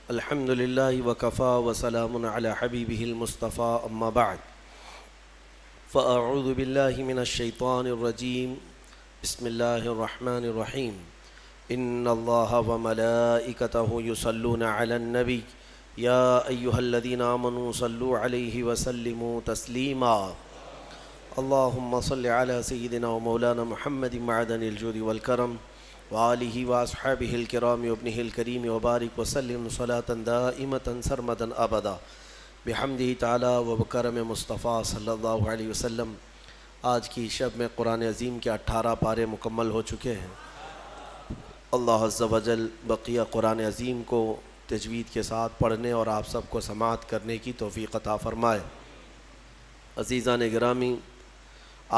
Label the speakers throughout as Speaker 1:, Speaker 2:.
Speaker 1: الحمد لله وكفى وسلام على حبيبه المصطفى أما بعد فأعوذ بالله من الشيطان الرجيم بسم الله الرحمن الرحيم إن الله وملائكته يصلون على النبي يا أيها الذين آمنوا صلوا عليه وسلموا تسليما اللهم صل على سيدنا ومولانا محمد معدن الجود والكرم وآلہ وأصحابہ الکرام وابنہ الکریم وبارک وسلم صلاة دائمة سرمدا ابدا بحمدہ تعالی وبکرم مصطفیٰ صلی اللہ علیہ وسلم۔ آج کی شب میں قرآن عظیم کے 18 پارے مکمل ہو چکے ہیں۔ اللہ عز و جل بقیہ قرآن عظیم کو تجوید کے ساتھ پڑھنے اور آپ سب کو سماعت کرنے کی توفیق عطا فرمائے۔ عزیزان گرامی،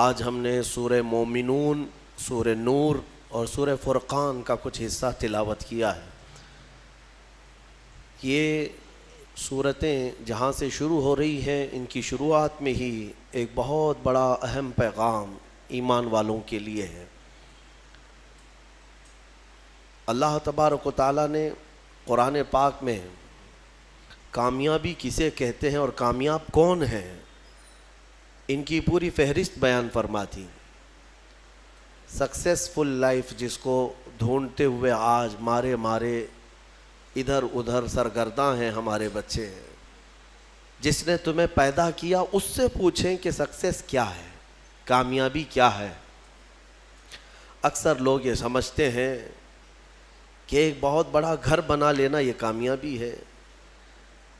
Speaker 1: آج ہم نے سورہ مومنون، سورہ نور اور سورہ فرقان کا کچھ حصہ تلاوت کیا ہے۔ یہ سورتیں جہاں سے شروع ہو رہی ہیں، ان کی شروعات میں ہی ایک بہت بڑا اہم پیغام ایمان والوں کے لیے ہے۔ اللہ تبارک و تعالیٰ نے قرآن پاک میں کامیابی کسے کہتے ہیں اور کامیاب کون ہیں، ان کی پوری فہرست بیان فرما دی۔ سکسیسفل لائف جس کو ڈھونڈتے ہوئے آج مارے ادھر ادھر سرگرداں ہیں ہمارے بچے، جس نے تمہیں پیدا کیا اس سے پوچھیں کہ سکسیس کیا ہے، کامیابی کیا ہے۔ اکثر لوگ یہ سمجھتے ہیں کہ ایک بہت بڑا گھر بنا لینا یہ کامیابی ہے،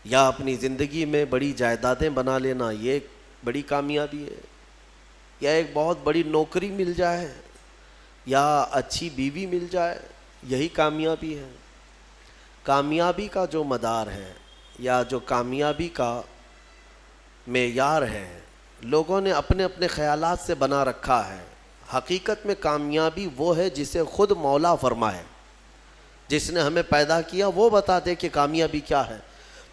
Speaker 1: یا اپنی زندگی میں بڑی جائیدادیں بنا لینا یہ ایک بڑی کامیابی ہے، یا ایک بہت بڑی نوکری مل جائے، یا اچھی بیوی مل جائے، یہی کامیابی ہے۔ کامیابی کا جو مدار ہے یا جو کامیابی کا معیار ہے، لوگوں نے اپنے اپنے خیالات سے بنا رکھا ہے۔ حقیقت میں کامیابی وہ ہے جسے خود مولا فرمائے، جس نے ہمیں پیدا کیا وہ بتا دے کہ کامیابی کیا ہے۔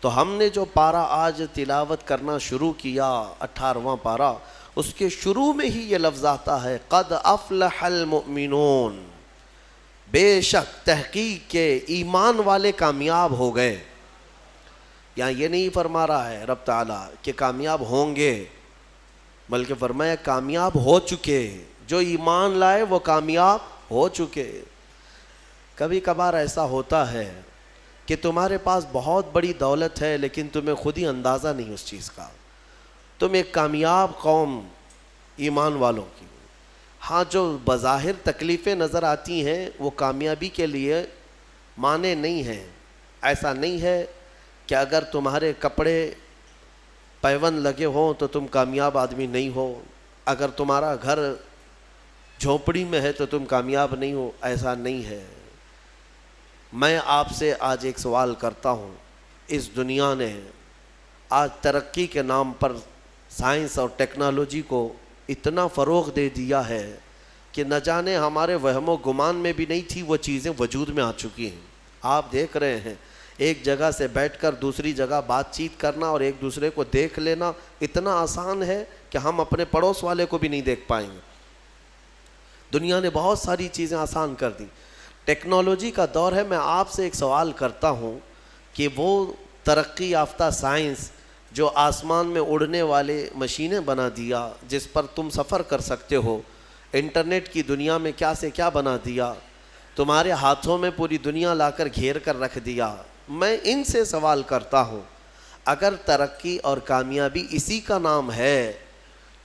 Speaker 1: تو ہم نے جو پارہ آج تلاوت کرنا شروع کیا، 18واں پارہ، اس کے شروع میں ہی یہ لفظ آتا ہے، قد افلح المؤمنون، بے شک تحقیق کے ایمان والے کامیاب ہو گئے۔ یہاں یہ نہیں فرما رہا ہے رب تعالیٰ کہ کامیاب ہوں گے، بلکہ فرمایا کامیاب ہو چکے، جو ایمان لائے وہ کامیاب ہو چکے۔ کبھی کبھار ایسا ہوتا ہے کہ تمہارے پاس بہت بڑی دولت ہے لیکن تمہیں خود ہی اندازہ نہیں اس چیز کا۔ تم ایک کامیاب قوم ایمان والوں کی، ہاں جو بظاہر تکلیفیں نظر آتی ہیں وہ کامیابی کے لیے معنی نہیں ہیں۔ ایسا نہیں ہے کہ اگر تمہارے کپڑے پیون لگے ہوں تو تم کامیاب آدمی نہیں ہو، اگر تمہارا گھر جھونپڑی میں ہے تو تم کامیاب نہیں ہو، ایسا نہیں ہے۔ میں آپ سے آج ایک سوال کرتا ہوں، اس دنیا نے آج ترقی کے نام پر سائنس اور ٹیکنالوجی کو اتنا فروغ دے دیا ہے کہ نہ جانے ہمارے وہم و گمان میں بھی نہیں تھی وہ چیزیں وجود میں آ چکی ہیں۔ آپ دیکھ رہے ہیں ایک جگہ سے بیٹھ کر دوسری جگہ بات چیت کرنا اور ایک دوسرے کو دیکھ لینا اتنا آسان ہے کہ ہم اپنے پڑوس والے کو بھی نہیں دیکھ پائیں گے۔ دنیا نے بہت ساری چیزیں آسان کر دی، ٹیکنالوجی کا دور ہے۔ میں آپ سے ایک سوال کرتا ہوں کہ وہ ترقی یافتہ سائنس جو آسمان میں اڑنے والے مشینیں بنا دیا، جس پر تم سفر کر سکتے ہو، انٹرنیٹ کی دنیا میں کیا سے کیا بنا دیا، تمہارے ہاتھوں میں پوری دنیا لا کر گھیر کر رکھ دیا۔ میں ان سے سوال کرتا ہوں، اگر ترقی اور کامیابی اسی کا نام ہے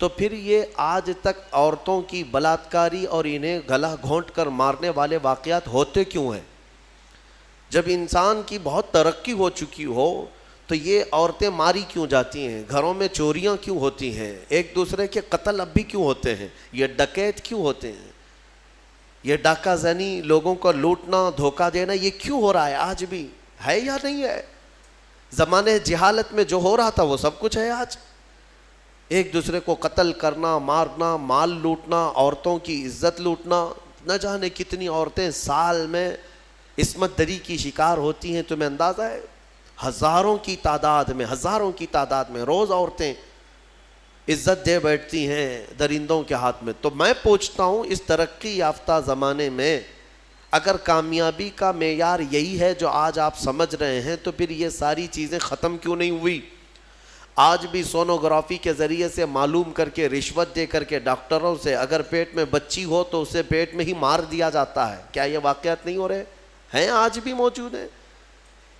Speaker 1: تو پھر یہ آج تک عورتوں کی بلاత్కాری اور انہیں گلا گھونٹ کر مارنے والے واقعات ہوتے کیوں ہیں؟ جب انسان کی بہت ترقی ہو چکی ہو تو یہ عورتیں ماری کیوں جاتی ہیں، گھروں میں چوریاں کیوں ہوتی ہیں، ایک دوسرے کے قتل اب بھی کیوں ہوتے ہیں، یہ ڈکیت کیوں ہوتے ہیں، یہ ڈاکہ زنی، لوگوں کو لوٹنا، دھوکہ دینا، یہ کیوں ہو رہا ہے؟ آج بھی ہے یا نہیں ہے؟ زمانے جہالت میں جو ہو رہا تھا وہ سب کچھ ہے آج۔ ایک دوسرے کو قتل کرنا، مارنا، مال لوٹنا، عورتوں کی عزت لوٹنا، نہ جانے کتنی عورتیں سال میں عصمت دری کی شکار ہوتی ہیں، تمہیں اندازہ ہے؟ ہزاروں کی تعداد میں روز عورتیں عزت دے بیٹھتی ہیں درندوں کے ہاتھ میں۔ تو میں پوچھتا ہوں، اس ترقی یافتہ زمانے میں اگر کامیابی کا معیار یہی ہے جو آج آپ سمجھ رہے ہیں تو پھر یہ ساری چیزیں ختم کیوں نہیں ہوئی؟ آج بھی سونوگرافی کے ذریعے سے معلوم کر کے، رشوت دے کر کے ڈاکٹروں سے اگر پیٹ میں بچی ہو تو اسے پیٹ میں ہی مار دیا جاتا ہے۔ کیا یہ واقعات نہیں ہو رہے ہیں؟ آج بھی موجود ہیں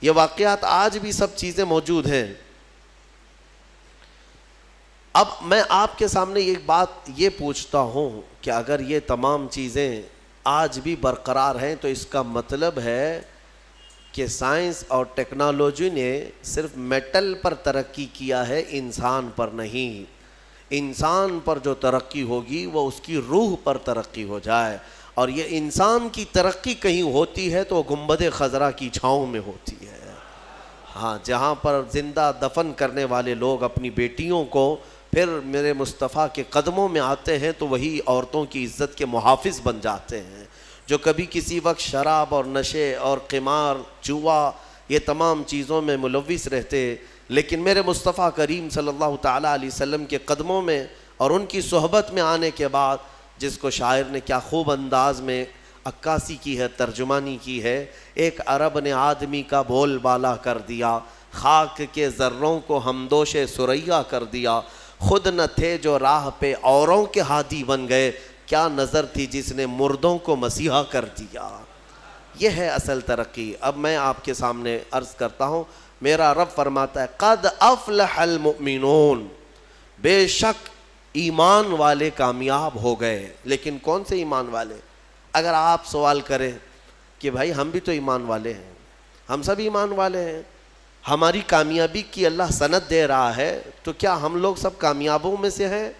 Speaker 1: یہ واقعات، آج بھی سب چیزیں موجود ہیں۔ اب میں آپ کے سامنے ایک بات یہ پوچھتا ہوں کہ اگر یہ تمام چیزیں آج بھی برقرار ہیں تو اس کا مطلب ہے کہ سائنس اور ٹیکنالوجی نے صرف میٹل پر ترقی کیا ہے، انسان پر نہیں۔ انسان پر جو ترقی ہوگی وہ اس کی روح پر ترقی ہو جائے، اور یہ انسان کی ترقی کہیں ہوتی ہے تو وہ گنبد خضرا کی چھاؤں میں ہوتی ہے۔ ہاں، جہاں پر زندہ دفن کرنے والے لوگ اپنی بیٹیوں کو پھر میرے مصطفیٰ کے قدموں میں آتے ہیں تو وہی عورتوں کی عزت کے محافظ بن جاتے ہیں، جو کبھی کسی وقت شراب اور نشے اور قمار، جوا، یہ تمام چیزوں میں ملوث رہتے، لیکن میرے مصطفیٰ کریم صلی اللہ تعالیٰ علیہ وسلم کے قدموں میں اور ان کی صحبت میں آنے کے بعد، جس کو شاعر نے کیا خوب انداز میں عکاسی کی ہے، ترجمانی کی ہے، ایک عرب نے آدمی کا بول بالا کر دیا، خاک کے ذروں کو ہمدوش ثریا کر دیا، خود نہ تھے جو راہ پہ اوروں کے ہادی بن گئے، کیا نظر تھی جس نے مردوں کو مسیحا کر دیا۔ یہ ہے اصل ترقی۔ اب میں آپ کے سامنے عرض کرتا ہوں، میرا رب فرماتا ہے قد افلح المؤمنون، بے شک ایمان والے کامیاب ہو گئے۔ لیکن کون سے ایمان والے؟ اگر آپ سوال کریں کہ بھائی ہم بھی تو ایمان والے ہیں، ہم سب ایمان والے ہیں، ہماری کامیابی کی اللہ سند دے رہا ہے، تو کیا ہم لوگ سب کامیابوں میں سے ہیں؟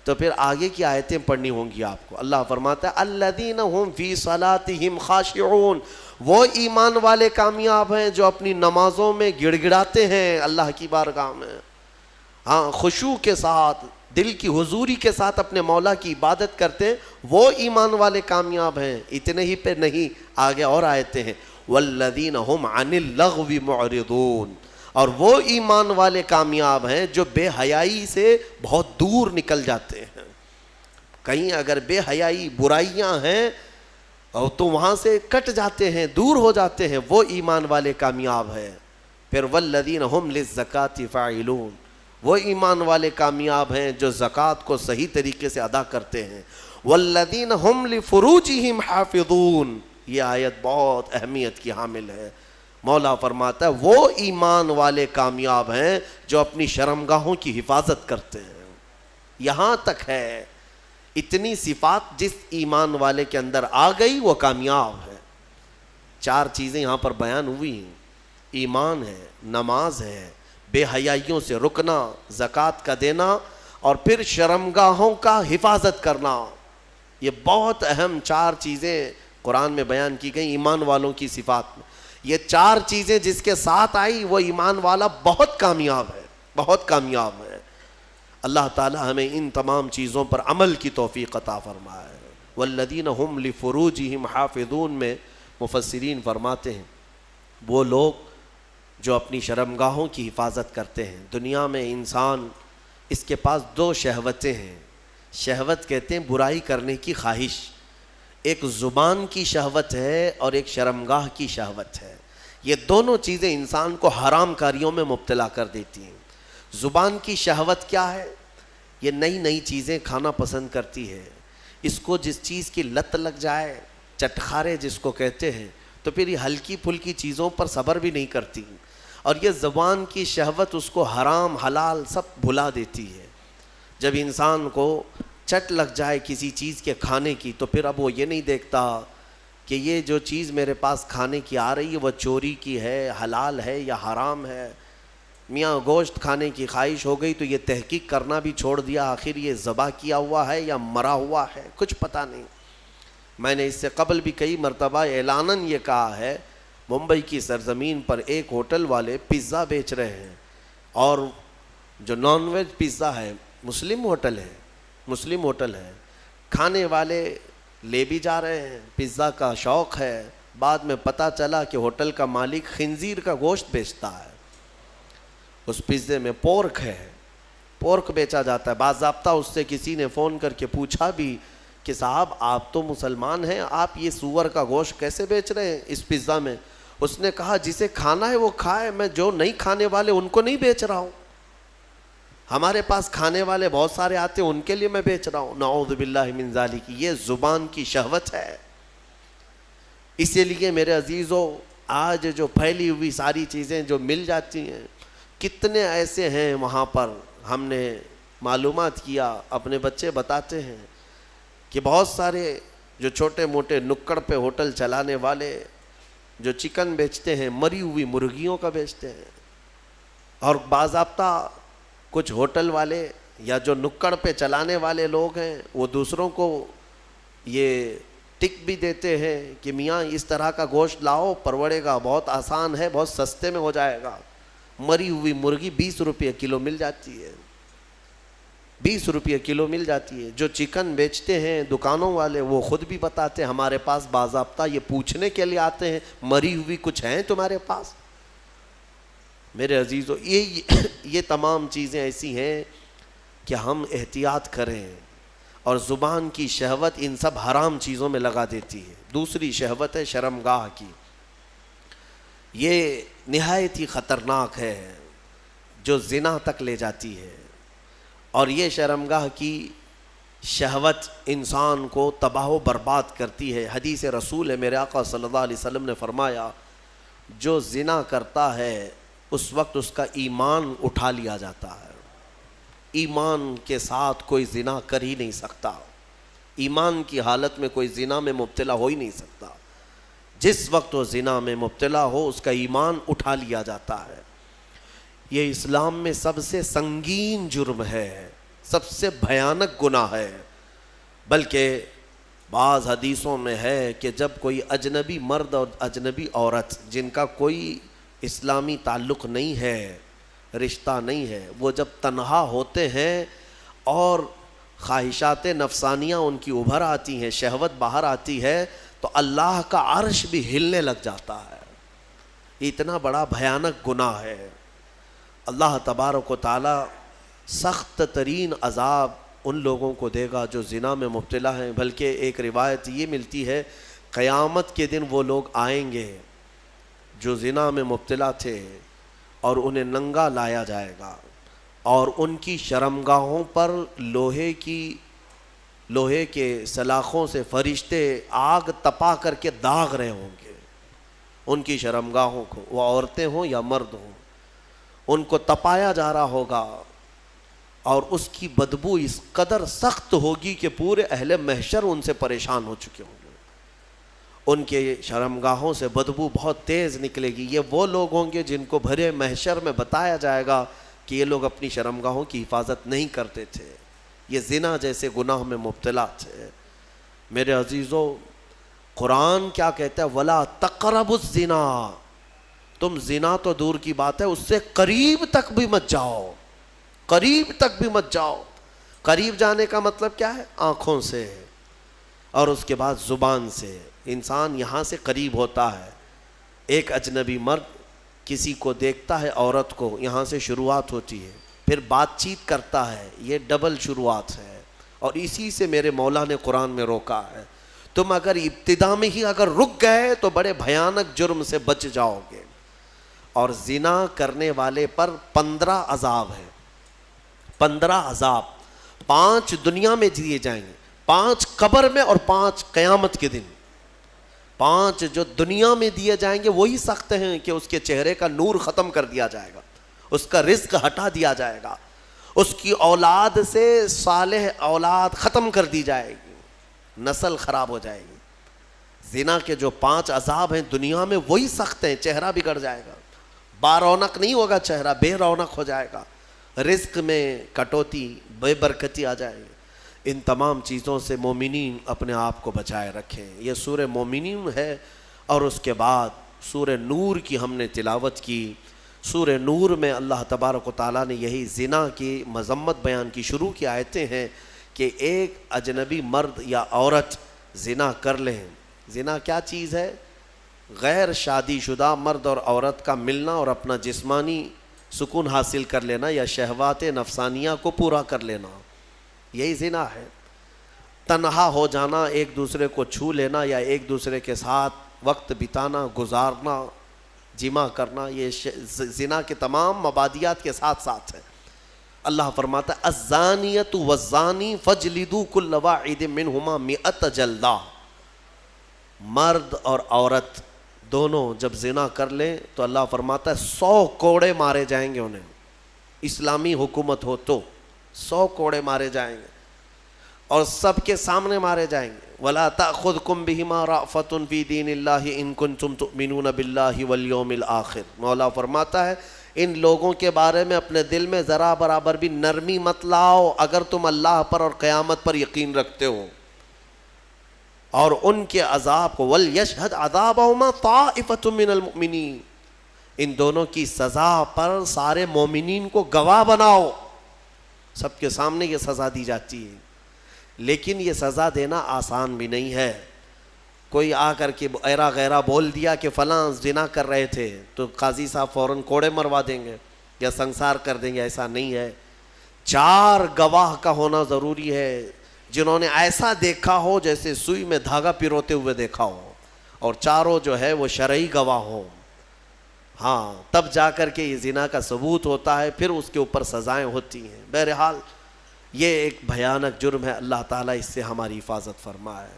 Speaker 1: تو پھر آگے کی آیتیں پڑھنی ہوں گی آپ کو۔ اللہ فرماتا ہے الذین هم فی صلاتہم خاشعون، وہ ایمان والے کامیاب ہیں جو اپنی نمازوں میں گڑ گڑاتے ہیں اللہ کی بارگاہ میں، ہاں، خشوع کے ساتھ، دل کی حضوری کے ساتھ اپنے مولا کی عبادت کرتے ہیں، وہ ایمان والے کامیاب ہیں۔ اتنے ہی پہ نہیں، آگے اور آیتیں ہیں والذین هم عن اللغو معرضون، اور وہ ایمان والے کامیاب ہیں جو بے حیائی سے بہت دور نکل جاتے ہیں۔ کہیں اگر بے حیائی، برائیاں ہیں تو وہاں سے کٹ جاتے ہیں، دور ہو جاتے ہیں، وہ ایمان والے کامیاب ہیں۔ پھر والذین هم للزکاة فاعلون، وہ ایمان والے کامیاب ہیں جو زکوٰۃ کو صحیح طریقے سے ادا کرتے ہیں۔ والذین هم لفروجہم حافظون، یہ آیت بہت اہمیت کی حامل ہے۔ مولا فرماتا ہے وہ ایمان والے کامیاب ہیں جو اپنی شرمگاہوں کی حفاظت کرتے ہیں۔ یہاں تک ہے، اتنی صفات جس ایمان والے کے اندر آ گئی وہ کامیاب ہے۔ 4 چیزیں یہاں پر بیان ہوئی ہیں، ایمان ہے، نماز ہے، بے حیائیوں سے رکنا، زکوٰۃ کا دینا، اور پھر شرمگاہوں کا حفاظت کرنا۔ یہ بہت اہم 4 چیزیں قرآن میں بیان کی گئی ایمان والوں کی صفات میں۔ یہ 4 چیزیں جس کے ساتھ آئی وہ ایمان والا بہت کامیاب ہے، بہت کامیاب ہے۔ اللہ تعالی ہمیں ان تمام چیزوں پر عمل کی توفیق عطا فرمائے۔ والذین هم لفروجہم حافظون میں مفسرین فرماتے ہیں وہ لوگ جو اپنی شرمگاہوں کی حفاظت کرتے ہیں۔ دنیا میں انسان، اس کے پاس 2 شہوتیں ہیں۔ شہوت کہتے ہیں برائی کرنے کی خواہش، ایک زبان کی شہوت ہے اور ایک شرمگاہ کی شہوت ہے۔ یہ دونوں چیزیں انسان کو حرام کاریوں میں مبتلا کر دیتی ہیں۔ زبان کی شہوت کیا ہے؟ یہ نئی نئی چیزیں کھانا پسند کرتی ہے، اس کو جس چیز کی لت لگ جائے، چٹخارے جس کو کہتے ہیں، تو پھر یہ ہلکی پھلکی چیزوں پر صبر بھی نہیں کرتی، اور یہ زبان کی شہوت اس کو حرام حلال سب بھلا دیتی ہے۔ جب انسان کو چٹ لگ جائے کسی چیز کے کھانے کی تو پھر اب وہ یہ نہیں دیکھتا کہ یہ جو چیز میرے پاس کھانے کی آ رہی ہے وہ چوری کی ہے، حلال ہے یا حرام ہے۔ میاں گوشت کھانے کی خواہش ہو گئی تو یہ تحقیق کرنا بھی چھوڑ دیا، آخر یہ ذبح کیا ہوا ہے یا مرا ہوا ہے، کچھ پتہ نہیں۔ میں نے اس سے قبل بھی کئی مرتبہ اعلاناً یہ کہا ہے، ممبئی کی سرزمین پر ایک ہوٹل والے پیزا بیچ رہے ہیں، اور جو نان ویج پیزا ہے مسلم ہوٹل ہے، کھانے والے لے بھی جا رہے ہیں، پیزا کا شوق ہے۔ بعد میں پتہ چلا کہ ہوٹل کا مالک خنزیر کا گوشت بیچتا ہے، اس پیزے میں پورک ہے، پورک بیچا جاتا ہے۔ باضابطہ اس سے کسی نے فون کر کے پوچھا بھی کہ صاحب آپ تو مسلمان ہیں, آپ یہ سور کا گوشت کیسے بیچ رہے ہیں اس پیزا میں؟ اس نے کہا جسے کھانا ہے وہ کھائے, میں جو نہیں کھانے والے ان کو نہیں بیچ رہا ہوں. ہمارے پاس کھانے والے بہت سارے آتے ہیں, ان کے لیے میں بیچ رہا ہوں. نعوذ باللہ من ذالک. یہ زبان کی شہوت ہے. اسی لیے میرے عزیزو, آج جو پھیلی ہوئی ساری چیزیں جو مل جاتی ہیں, کتنے ایسے ہیں وہاں پر, ہم نے معلومات کیا, اپنے بچے بتاتے ہیں کہ بہت سارے جو چھوٹے موٹے نکڑ پہ ہوٹل چلانے والے جو چکن بیچتے ہیں, مری ہوئی مرغیوں کا بیچتے ہیں. اور باضابطہ کچھ ہوٹل والے یا جو نکڑ پہ چلانے والے لوگ ہیں وہ دوسروں کو یہ ٹک بھی دیتے ہیں کہ میاں اس طرح کا گوشت لاؤ, پروڑے گا, بہت آسان ہے, بہت سستے میں ہو جائے گا. مری ہوئی مرغی 20 روپے کلو مل جاتی ہے, 20 روپے کلو مل جاتی ہے. جو چکن بیچتے ہیں دکانوں والے وہ خود بھی بتاتے ہیں, ہمارے پاس باضابطہ یہ پوچھنے کے لیے آتے ہیں, مری ہوئی کچھ ہیں تمہارے پاس؟ میرے عزیزو, یہ تمام چیزیں ایسی ہیں کہ ہم احتیاط کریں. اور زبان کی شہوت ان سب حرام چیزوں میں لگا دیتی ہے. دوسری شہوت ہے شرمگاہ کی. یہ نہایت ہی خطرناک ہے, جو زنا تک لے جاتی ہے. اور یہ شرمگاہ کی شہوت انسان کو تباہ و برباد کرتی ہے. حدیث رسول ہے, میرے آقا صلی اللہ علیہ وسلم نے فرمایا, جو زنا کرتا ہے اس وقت اس کا ایمان اٹھا لیا جاتا ہے. ایمان کے ساتھ کوئی زنا کر ہی نہیں سکتا, ایمان کی حالت میں کوئی زنا میں مبتلا ہو ہی نہیں سکتا. جس وقت وہ زنا میں مبتلا ہو اس کا ایمان اٹھا لیا جاتا ہے. یہ اسلام میں سب سے سنگین جرم ہے, سب سے بھیانک گناہ ہے. بلکہ بعض حدیثوں میں ہے کہ جب کوئی اجنبی مرد اور اجنبی عورت جن کا کوئی اسلامی تعلق نہیں ہے, رشتہ نہیں ہے, وہ جب تنہا ہوتے ہیں اور خواہشات نفسانیہ ان کی ابھر آتی ہیں, شہوت باہر آتی ہے, تو اللہ کا عرش بھی ہلنے لگ جاتا ہے. اتنا بڑا بھیانک گناہ ہے. اللہ تبارک و تعالی سخت ترین عذاب ان لوگوں کو دے گا جو زنا میں مبتلا ہیں. بلکہ ایک روایت یہ ملتی ہے, قیامت کے دن وہ لوگ آئیں گے جو زنا میں مبتلا تھے اور انہیں ننگا لایا جائے گا, اور ان کی شرمگاہوں پر لوہے کے سلاخوں سے فرشتے آگ تپا کر کے داغ رہے ہوں گے ان کی شرمگاہوں کو, وہ عورتیں ہوں یا مرد ہوں, ان کو تپایا جا رہا ہوگا. اور اس کی بدبو اس قدر سخت ہوگی کہ پورے اہل محشر ان سے پریشان ہو چکے ہوں گے. ان کے شرمگاہوں سے بدبو بہت تیز نکلے گی. یہ وہ لوگ ہوں گے جن کو بھرے محشر میں بتایا جائے گا کہ یہ لوگ اپنی شرمگاہوں کی حفاظت نہیں کرتے تھے, یہ زنا جیسے گناہ میں مبتلا تھے. میرے عزیزو, قرآن کیا کہتا ہے, وَلَا تَقْرَبُوا الزِّنَا, تم زنا تو دور کی بات ہے, اس سے قریب تک بھی مت جاؤ, قریب تک بھی مت جاؤ. قریب جانے کا مطلب کیا ہے؟ آنکھوں سے اور اس کے بعد زبان سے. انسان یہاں سے قریب ہوتا ہے. ایک اجنبی مرد کسی کو دیکھتا ہے, عورت کو, یہاں سے شروعات ہوتی ہے, پھر بات چیت کرتا ہے, یہ ڈبل شروعات ہے. اور اسی سے میرے مولا نے قرآن میں روکا ہے. تم اگر ابتدا میں ہی اگر رک گئے تو بڑے بھیانک جرم سے بچ جاؤ گے. اور زنا کرنے والے پر 15 عذاب ہیں, 15 عذاب, 5 دنیا میں دیے جائیں گے, 5 قبر میں اور 5 قیامت کے دن. 5 جو دنیا میں دیے جائیں گے وہی سخت ہیں کہ اس کے چہرے کا نور ختم کر دیا جائے گا, اس کا رزق ہٹا دیا جائے گا, اس کی اولاد سے صالح اولاد ختم کر دی جائے گی, نسل خراب ہو جائے گی. زنا کے جو 5 عذاب ہیں دنیا میں وہی سخت ہیں. چہرہ بگڑ جائے گا, بارونق نہیں ہوگا چہرہ, بے رونق ہو جائے گا, رزق میں کٹوتی, بے برکتی آ جائے گی. ان تمام چیزوں سے مومنین اپنے آپ کو بچائے رکھیں. یہ سورہ مومنین ہے. اور اس کے بعد سورہ نور کی ہم نے تلاوت کی. سورہ نور میں اللہ تبارک و تعالیٰ نے یہی زنا کی مذمت بیان کی. شروع کی آیتیں ہیں کہ ایک اجنبی مرد یا عورت زنا کر لیں. زنا کیا چیز ہے؟ غیر شادی شدہ مرد اور عورت کا ملنا اور اپنا جسمانی سکون حاصل کر لینا یا شہوات نفسانیہ کو پورا کر لینا, یہی زنا ہے. تنہا ہو جانا، ایک دوسرے کو چھو لینا یا ایک دوسرے کے ساتھ وقت بتانا، گزارنا، جمع کرنا، یہ زنا کے تمام مبادیات کے ساتھ ساتھ ہے۔ اللہ فرماتا ہے الزانیۃ والزانی فاجلدوا کل واحد منہما 100 جلدہ، مرد اور عورت دونوں جب زنا کر لیں تو اللہ فرماتا ہے 100 کوڑے مارے جائیں گے انہیں، اسلامی حکومت ہو تو 100 کوڑے مارے جائیں گے اور سب کے سامنے مارے جائیں گے۔ وَلَا تَأْخُذْكُمْ بِهِمَا رَأْفَةٌ فِي دِينِ اللَّهِ إِن كُنتُمْ تُؤْمِنُونَ بِاللَّهِ وَالْيَوْمِ الْآخِرِ۔ مولا فرماتا ہے ان لوگوں کے بارے میں اپنے دل میں ذرا برابر بھی نرمی مت لاؤ اگر تم اللہ پر اور قیامت پر یقین رکھتے ہو، اور ان کے عذاب کو وَلْيَشْهَدْ عَذَابَهُمَا طَائِفَةٌ مِّنَ الْمُؤْمِنِينَ، ان دونوں کی سزا پر سارے مومنین کو گواہ بناؤ۔ سب کے سامنے یہ سزا دی جاتی ہے، لیکن یہ سزا دینا آسان بھی نہیں ہے۔ کوئی آ کر کے ایرا غیرہ بول دیا کہ فلاں زنا کر رہے تھے تو قاضی صاحب فوراً کوڑے مروا دیں گے یا سنسار کر دیں گے، ایسا نہیں ہے۔ 4 گواہ کا ہونا ضروری ہے جنہوں نے ایسا دیکھا ہو جیسے سوئی میں دھاگا پیروتے ہوئے دیکھا ہو، اور چاروں جو ہے وہ شرعی گواہ ہوں۔ ہاں، تب جا کر کے یہ زنا کا ثبوت ہوتا ہے، پھر اس کے اوپر سزائیں ہوتی ہیں۔ بہرحال یہ ایک بھیانک جرم ہے، اللہ تعالیٰ اس سے ہماری حفاظت فرمائے۔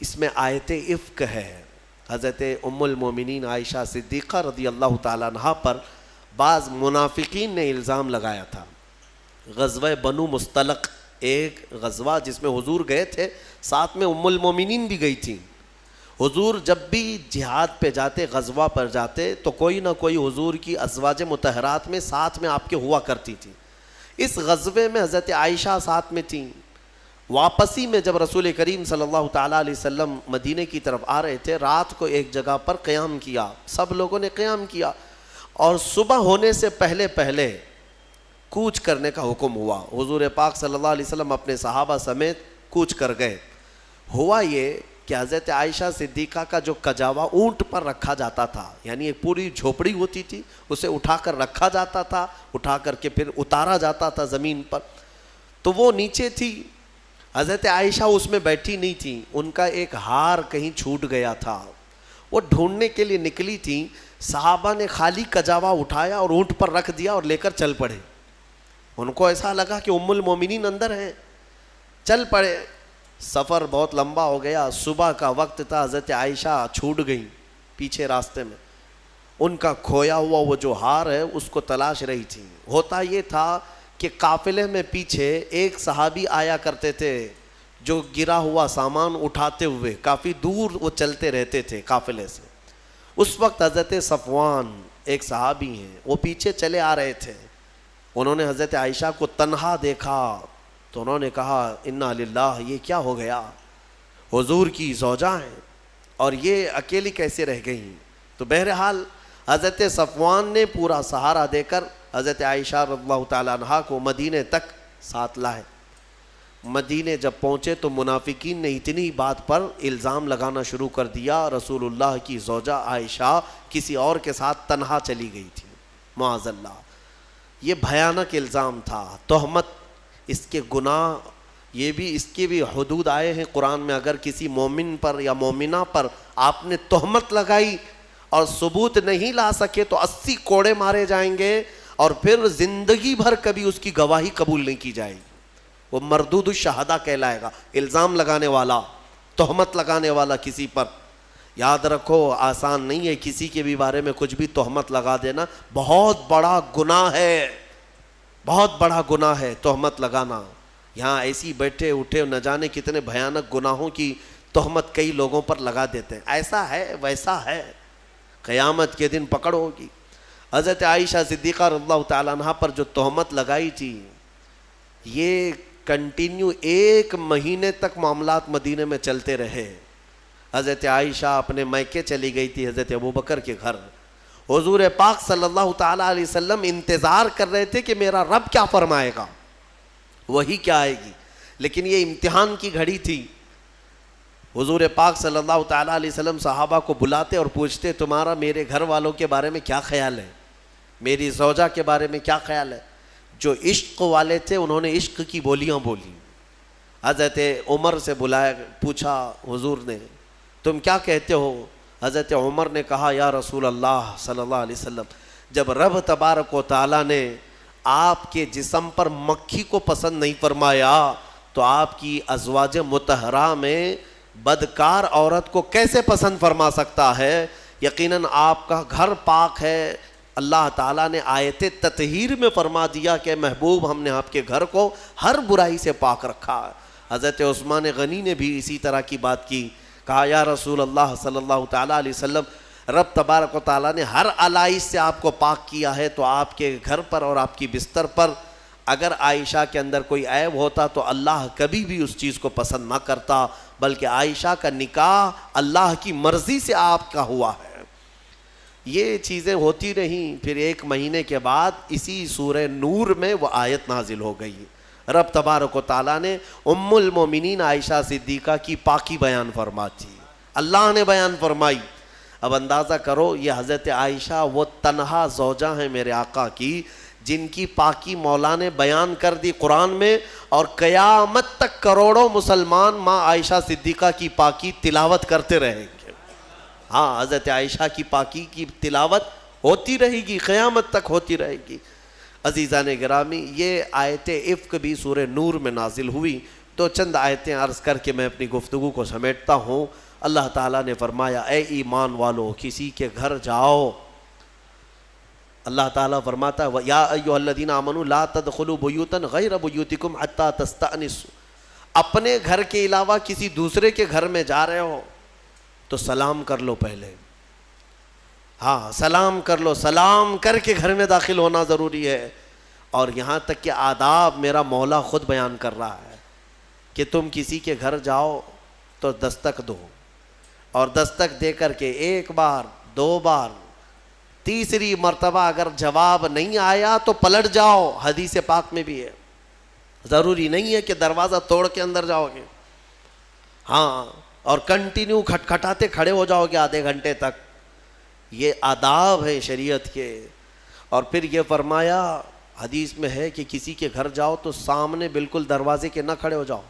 Speaker 1: اس میں آیت افک ہے۔ حضرت ام المومنین عائشہ صدیقہ رضی اللہ تعالیٰ عنہ پر بعض منافقین نے الزام لگایا تھا۔ غزوہ بنو مستلق ایک غزوہ جس میں حضور گئے تھے، ساتھ میں ام المومنین بھی گئی تھیں۔ حضور جب بھی جہاد پہ جاتے، غزوہ پر جاتے، تو کوئی نہ کوئی حضور کی ازواج مطہرات میں ساتھ میں آپ کے ہوا کرتی تھی۔ اس غزوے میں حضرت عائشہ ساتھ میں تھیں۔ واپسی میں جب رسول کریم صلی اللہ تعالیٰ علیہ وسلم مدینے کی طرف آ رہے تھے، رات کو ایک جگہ پر قیام کیا، سب لوگوں نے قیام کیا، اور صبح ہونے سے پہلے پہلے کوچ کرنے کا حکم ہوا۔ حضور پاک صلی اللہ علیہ وسلم اپنے صحابہ سمیت کوچ کر گئے۔ ہوا یہ کہ حضرت عائشہ صدیقہ کا جو کجاوا اونٹ پر رکھا جاتا تھا، یعنی ایک پوری جھوپڑی ہوتی تھی، اسے اٹھا کر رکھا جاتا تھا، اٹھا کر کے پھر اتارا جاتا تھا زمین پر، تو وہ نیچے تھی۔ حضرت عائشہ اس میں بیٹھی نہیں تھی، ان کا ایک ہار کہیں چھوٹ گیا تھا، وہ ڈھونڈنے کے لیے نکلی تھی۔ صحابہ نے خالی کجاوا اٹھایا اور اونٹ پر رکھ دیا اور لے کر چل پڑے۔ ان کو ایسا لگا کہ ام المومنین اندر ہیں، چل پڑے۔ سفر بہت لمبا ہو گیا، صبح کا وقت تھا، حضرت عائشہ چھوٹ گئیں پیچھے راستے میں۔ ان کا کھویا ہوا وہ جو ہار ہے اس کو تلاش رہی تھی۔ ہوتا یہ تھا کہ قافلے میں پیچھے ایک صحابی آیا کرتے تھے جو گرا ہوا سامان اٹھاتے ہوئے، کافی دور وہ چلتے رہتے تھے قافلے سے۔ اس وقت حضرت صفوان ایک صحابی ہیں، وہ پیچھے چلے آ رہے تھے۔ انہوں نے حضرت عائشہ کو تنہا دیکھا تو انہوں نے کہا انا للہ، یہ کیا ہو گیا، حضور کی زوجہ ہیں اور یہ اکیلی کیسے رہ گئی۔ تو بہرحال حضرت صفوان نے پورا سہارا دے کر حضرت عائشہ رضی اللہ تعالیٰ عنہ کو مدینے تک ساتھ لائے۔ مدینے جب پہنچے تو منافقین نے اتنی بات پر الزام لگانا شروع کر دیا، رسول اللہ کی زوجہ عائشہ کسی اور کے ساتھ تنہا چلی گئی تھی، معاذ اللہ۔ یہ بھیانک الزام تھا، تہمت، اس کے گناہ، یہ بھی اس کے بھی حدود آئے ہیں قرآن میں۔ اگر کسی مومن پر یا مومنہ پر آپ نے تہمت لگائی اور ثبوت نہیں لا سکے تو 80 کوڑے مارے جائیں گے، اور پھر زندگی بھر کبھی اس کی گواہی قبول نہیں کی جائے گی۔ وہ مردود الشہداء کہلائے گا، الزام لگانے والا، تہمت لگانے والا کسی پر۔ یاد رکھو، آسان نہیں ہے کسی کے بھی بارے میں کچھ بھی تہمت لگا دینا، بہت بڑا گناہ ہے، بہت بڑا گناہ ہے تہمت لگانا۔ یہاں ایسی بیٹھے اٹھے نہ جانے کتنے بھیانک گناہوں کی تہمت کئی لوگوں پر لگا دیتے ہیں، ایسا ہے ویسا ہے، قیامت کے دن پکڑ ہوگی۔ حضرت عائشہ صدیقہ رضی اللہ تعالیٰ عنہ پر جو تہمت لگائی تھی، یہ کنٹینیو 1 مہینے تک معاملات مدینے میں چلتے رہے۔ حضرت عائشہ اپنے میکے چلی گئی تھی، حضرت ابوبکر کے گھر۔ حضور پاک صلی اللہ تعالیٰ علیہ وسلم انتظار کر رہے تھے کہ میرا رب کیا فرمائے گا، وہی کیا آئے گی، لیکن یہ امتحان کی گھڑی تھی۔ حضور پاک صلی اللہ تعالیٰ علیہ وسلم صحابہ کو بلاتے اور پوچھتے تمہارا میرے گھر والوں کے بارے میں کیا خیال ہے، میری زوجہ کے بارے میں کیا خیال ہے۔ جو عشق والے تھے انہوں نے عشق کی بولیاں بولی، حضرت عمر سے بلایا، پوچھا حضور نے تم کیا کہتے ہو؟ حضرت عمر نے کہا یا رسول اللہ صلی اللہ علیہ وسلم، جب رب تبارک و تعالیٰ نے آپ کے جسم پر مکھی کو پسند نہیں فرمایا تو آپ کی ازواج مطہرہ میں بدکار عورت کو کیسے پسند فرما سکتا ہے؟ یقیناً آپ کا گھر پاک ہے، اللہ تعالیٰ نے آیت تطہیر میں فرما دیا کہ محبوب ہم نے آپ کے گھر کو ہر برائی سے پاک رکھا ہے۔ حضرت عثمان غنی نے بھی اسی طرح کی بات کی، کہا یا رسول اللہ صلی اللہ تعالیٰ علیہ وسلم، رب تبارک و تعالیٰ نے ہر علائش سے آپ کو پاک کیا ہے، تو آپ کے گھر پر اور آپ کی بستر پر اگر عائشہ کے اندر کوئی عیب ہوتا تو اللہ کبھی بھی اس چیز کو پسند نہ کرتا، بلکہ عائشہ کا نکاح اللہ کی مرضی سے آپ کا ہوا ہے۔ یہ چیزیں ہوتی رہیں، پھر 1 مہینے کے بعد اسی سورہ نور میں وہ آیت نازل ہو گئی۔ رب تبارک و تعالیٰ نے ام المومنین عائشہ صدیقہ کی پاکی بیان فرماتی، اللہ نے بیان فرمائی۔ اب اندازہ کرو یہ حضرت عائشہ وہ تنہا زوجہ ہیں میرے آقا کی جن کی پاکی مولا نے بیان کر دی قرآن میں، اور قیامت تک کروڑوں مسلمان ماں عائشہ صدیقہ کی پاکی تلاوت کرتے رہیں گے۔ ہاں، حضرت عائشہ کی پاکی کی تلاوت ہوتی رہے گی، قیامت تک ہوتی رہے گی۔ عزیزان گرامی، یہ آیت عفق بھی سورہ نور میں نازل ہوئی۔ تو چند آیتیں عرض کر کے میں اپنی گفتگو کو سمیٹتا ہوں۔ اللہ تعالیٰ نے فرمایا اے ایمان والو کسی کے گھر جاؤ، اللہ تعالیٰ فرماتا ہے یا ایھا الذین آمنوا لا تدخلوا بیوتا غیر بیوتکم حتی تستأنسوا، اپنے گھر کے علاوہ کسی دوسرے کے گھر میں جا رہے ہو تو سلام کر لو پہلے۔ ہاں، سلام کر لو، سلام کر کے گھر میں داخل ہونا ضروری ہے۔ اور یہاں تک کہ آداب میرا مولا خود بیان کر رہا ہے کہ تم کسی کے گھر جاؤ تو دستک دو، اور دستک دے کر کے 1 بار 2 بار 3ری مرتبہ اگر جواب نہیں آیا تو پلٹ جاؤ، حدیث پاک میں بھی ہے۔ ضروری نہیں ہے کہ دروازہ توڑ کے اندر جاؤ گے، ہاں، اور کنٹینیو کھٹکھٹاتے کھڑے ہو جاؤ گے آدھے گھنٹے تک۔ یہ آداب ہیں شریعت کے۔ اور پھر یہ فرمایا حدیث میں ہے کہ کسی کے گھر جاؤ تو سامنے بالکل دروازے کے نہ کھڑے ہو جاؤ،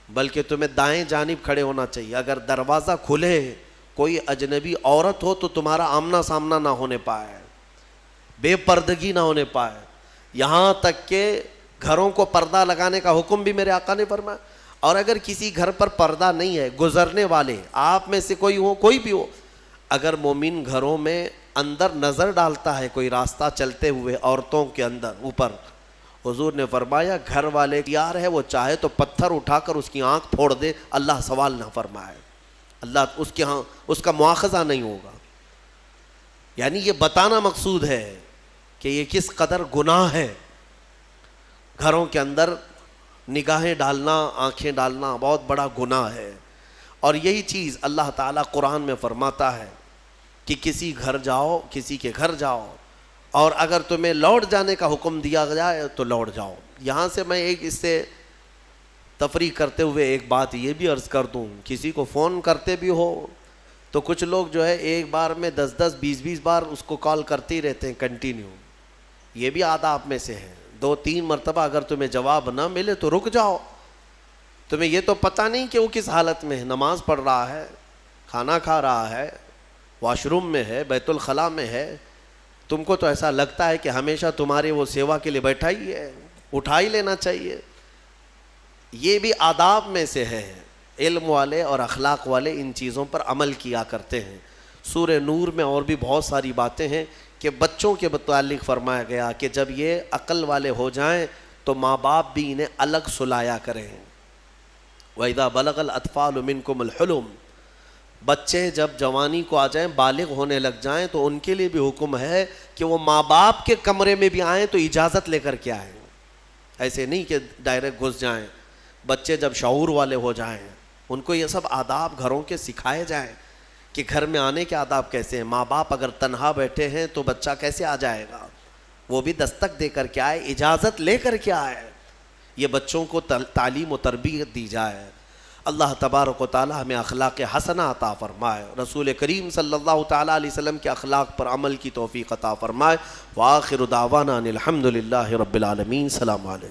Speaker 1: بلکہ تمہیں دائیں جانب کھڑے ہونا چاہیے۔ اگر دروازہ کھلے کوئی اجنبی عورت ہو تو تمہارا آمنا سامنا نہ ہونے پائے، بے پردگی نہ ہونے پائے۔ یہاں تک کہ گھروں کو پردہ لگانے کا حکم بھی میرے آقا نے فرمایا۔ اور اگر کسی گھر پر پردہ نہیں ہے، گزرنے والے آپ میں سے کوئی ہو، کوئی بھی ہو، اگر مومن گھروں میں اندر نظر ڈالتا ہے کوئی راستہ چلتے ہوئے عورتوں کے اندر اوپر، حضور نے فرمایا گھر والے تیار ہے، وہ چاہے تو پتھر اٹھا کر اس کی آنکھ پھوڑ دے، اللہ سوال نہ فرمائے، اللہ اس کے ہاں اس کا مواخذہ نہیں ہوگا۔ یعنی یہ بتانا مقصود ہے کہ یہ کس قدر گناہ ہے۔ گھروں کے اندر نگاہیں ڈالنا، آنکھیں ڈالنا بہت بڑا گناہ ہے۔ اور یہی چیز اللہ تعالیٰ قرآن میں فرماتا ہے کہ کسی گھر جاؤ، کسی کے گھر جاؤ، اور اگر تمہیں لوٹ جانے کا حکم دیا جائے تو لوٹ جاؤ۔ یہاں سے میں ایک اس سے تفریح کرتے ہوئے ایک بات یہ بھی عرض کر دوں، کسی کو فون کرتے بھی ہو تو کچھ لوگ جو ہے ایک بار میں 10 20 بار اس کو کال کرتے ہی رہتے ہیں کنٹینیو۔ یہ بھی آداب میں سے ہے۔ 2-3 مرتبہ اگر تمہیں جواب نہ ملے تو رک جاؤ۔ تمہیں یہ تو پتہ نہیں کہ وہ کس حالت میں ہے، نماز پڑھ رہا ہے، کھانا کھا رہا ہے، واش روم میں ہے، بیت الخلاء میں ہے، تم کو تو ایسا لگتا ہے کہ ہمیشہ تمہارے وہ سیوا کے لیے بیٹھا ہی ہے، اٹھا ہی لینا چاہیے۔ یہ بھی آداب میں سے ہے۔ علم والے اور اخلاق والے ان چیزوں پر عمل کیا کرتے ہیں۔ سورہ نور میں اور بھی بہت ساری باتیں ہیں کہ بچوں کے متعلق فرمایا گیا کہ جب یہ عقل والے ہو جائیں تو ماں باپ بھی انہیں الگ سلایا کریں۔ وَإِذَا بَلَغَ الْأَطْفَالُ مِنْكُمُ الْحُلُمَ، بچے جب جوانی کو آ جائیں، بالغ ہونے لگ جائیں، تو ان کے لیے بھی حکم ہے کہ وہ ماں باپ کے کمرے میں بھی آئیں تو اجازت لے کر کے آئیں، ایسے نہیں کہ ڈائریکٹ گھس جائیں۔ بچے جب شعور والے ہو جائیں، ان کو یہ سب آداب گھروں کے سکھائے جائیں کہ گھر میں آنے کے آداب کیسے ہیں۔ ماں باپ اگر تنہا بیٹھے ہیں تو بچہ کیسے آ جائے گا، وہ بھی دستک دے کر کے آئے، اجازت لے کر کے آئے، یہ بچوں کو تعلیم و تربیت دی جائے۔ اللہ تبارک و تعالی ہمیں اخلاق حسنہ عطا فرمائے، رسول کریم صلی اللہ تعالیٰ علیہ وسلم کے اخلاق پر عمل کی توفیق عطا فرمائے۔ وآخر دعوانا ان الحمد للہ رب العالمین۔ السلام علیکم۔